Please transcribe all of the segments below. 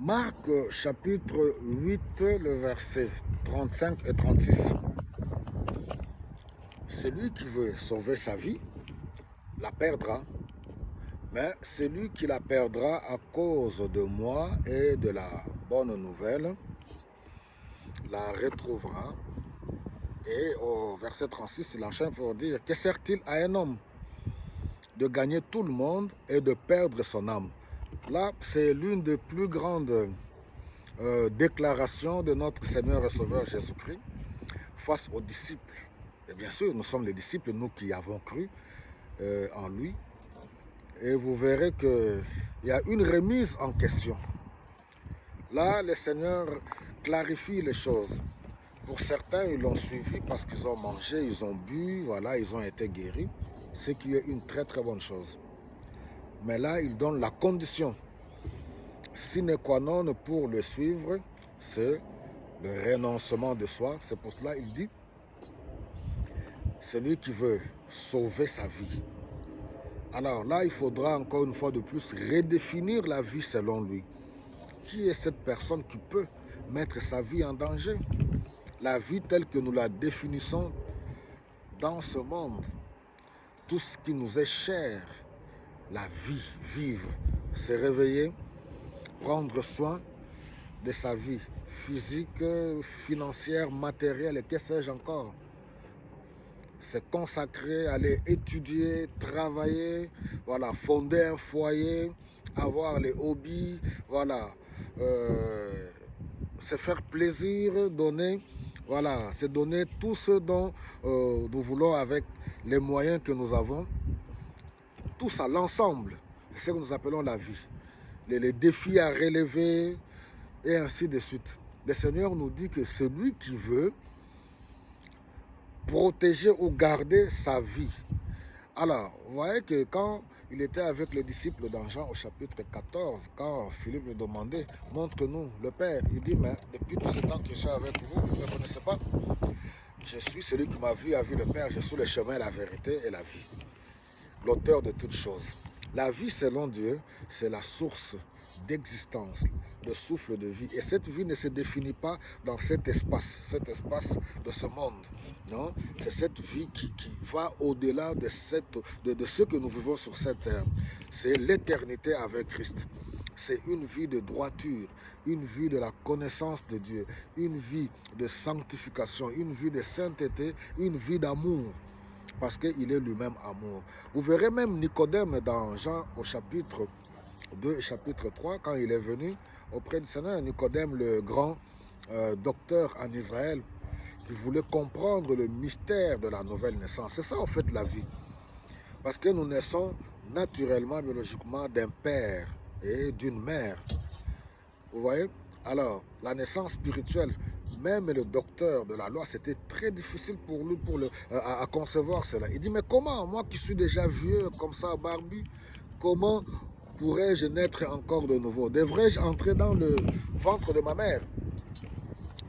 Marc chapitre 8, le verset 35 et 36. Celui qui veut sauver sa vie la perdra, mais celui qui la perdra à cause de moi et de la bonne nouvelle la retrouvera. Et au verset 36, il enchaîne pour dire: que sert-il à un homme de gagner tout le monde et de perdre son âme? Là, c'est l'une des plus grandes déclarations de notre Seigneur et Sauveur Jésus-Christ face aux disciples. Et bien sûr, nous sommes les disciples, nous qui avons cru en lui. Et vous verrez qu'il y a une remise en question. Là, le Seigneur clarifie les choses. Pour certains, ils l'ont suivi parce qu'ils ont mangé, ils ont bu, voilà, ils ont été guéris. Ce qui est une très très bonne chose. Mais là, il donne la condition sine qua non pour le suivre, c'est le renoncement de soi. C'est pour cela qu'il dit: celui qui veut sauver sa vie. Alors là, il faudra encore une fois de plus redéfinir la vie selon lui. Qui est cette personne qui peut mettre sa vie en danger? La vie telle que nous la définissons dans ce monde. Tout ce qui nous est cher, la vie, vivre, se réveiller, prendre soin de sa vie physique, financière, matérielle et que sais-je encore. Se consacrer, aller étudier, travailler, voilà, fonder un foyer, avoir les hobbies, voilà, se faire plaisir, donner, voilà, se donner tout ce dont nous voulons avec les moyens que nous avons, tout ça, l'ensemble, c'est ce que nous appelons la vie, les défis à relever et ainsi de suite. Le Seigneur nous dit que celui qui veut protéger ou garder sa vie. Alors, vous voyez que quand il était avec les disciples dans Jean au chapitre 14, quand Philippe lui demandait: montre-nous le Père, il dit: mais depuis tout ce temps que je suis avec vous, vous ne me connaissez pas? Je suis celui qui m'a vu, a vu le Père, je suis le chemin, la vérité et la vie, l'auteur de toutes choses. La vie selon Dieu, c'est la source d'existence, le souffle de vie. Et cette vie ne se définit pas dans cet espace de ce monde. Non, c'est cette vie qui va au-delà de ce que nous vivons sur cette terre. C'est l'éternité avec Christ. C'est une vie de droiture, une vie de la connaissance de Dieu, une vie de sanctification, une vie de sainteté, une vie d'amour. Parce qu'il est lui-même amour. Vous verrez même Nicodème dans Jean au chapitre 2 et chapitre 3, quand il est venu auprès du Seigneur, Nicodème, le grand docteur en Israël, qui voulait comprendre le mystère de la nouvelle naissance. C'est ça en fait la vie. Parce que nous naissons naturellement, biologiquement, d'un père et d'une mère. Vous voyez? Alors, la naissance spirituelle, même le docteur de la loi, c'était très difficile pour lui à concevoir cela. Il dit: mais comment, moi qui suis déjà vieux, comme ça, barbu, comment pourrais-je naître encore de nouveau? Devrais-je entrer dans le ventre de ma mère?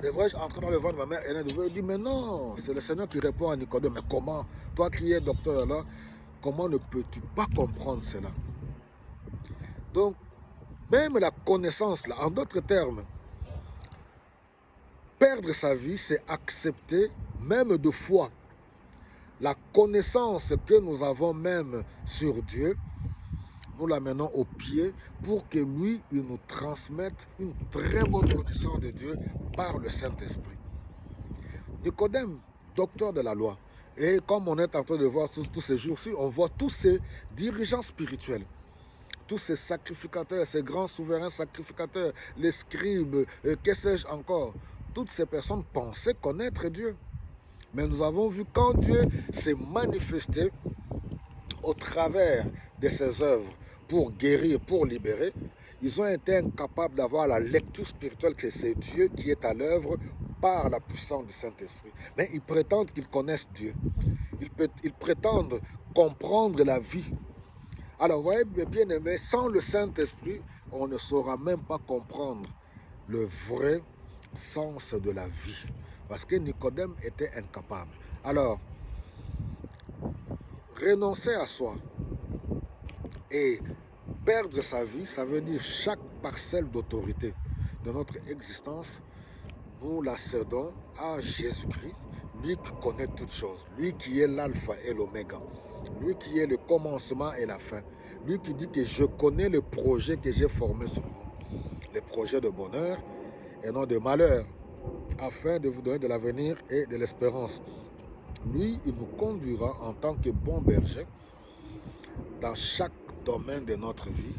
Devrais-je entrer dans le ventre de ma mère et naître de nouveau? Il dit: mais non, c'est le Seigneur qui répond à Nicodème: mais comment? Toi qui es docteur là, comment ne peux-tu pas comprendre cela? Donc, même la connaissance, là, en d'autres termes, perdre sa vie, c'est accepter, même de foi, la connaissance que nous avons même sur Dieu, nous l'amenons au pied pour que lui, il nous transmette une très bonne connaissance de Dieu par le Saint-Esprit. Nicodème, docteur de la loi, et comme on est en train de voir tous ces jours-ci, on voit tous ces dirigeants spirituels, tous ces sacrificateurs, ces grands souverains sacrificateurs, les scribes, que sais-je encore. Toutes ces personnes pensaient connaître Dieu. Mais nous avons vu quand Dieu s'est manifesté au travers de ses œuvres pour guérir, pour libérer, ils ont été incapables d'avoir la lecture spirituelle que c'est Dieu qui est à l'œuvre par la puissance du Saint-Esprit. Mais ils prétendent qu'ils connaissent Dieu. Ils prétendent comprendre la vie. Alors, vous voyez, bien aimé, sans le Saint-Esprit, on ne saura même pas comprendre le vrai sens de la vie. Parce que Nicodème était incapable. Alors, renoncer à soi et perdre sa vie, ça veut dire chaque parcelle d'autorité de notre existence, nous la cédons à Jésus-Christ, lui qui connaît toutes choses, lui qui est l'alpha et l'oméga, lui qui est le commencement et la fin, lui qui dit que je connais le projet que j'ai formé sur vous, les projets de bonheur et non de malheur, afin de vous donner de l'avenir et de l'espérance. Lui, il nous conduira en tant que bon berger dans chaque domaine de notre vie,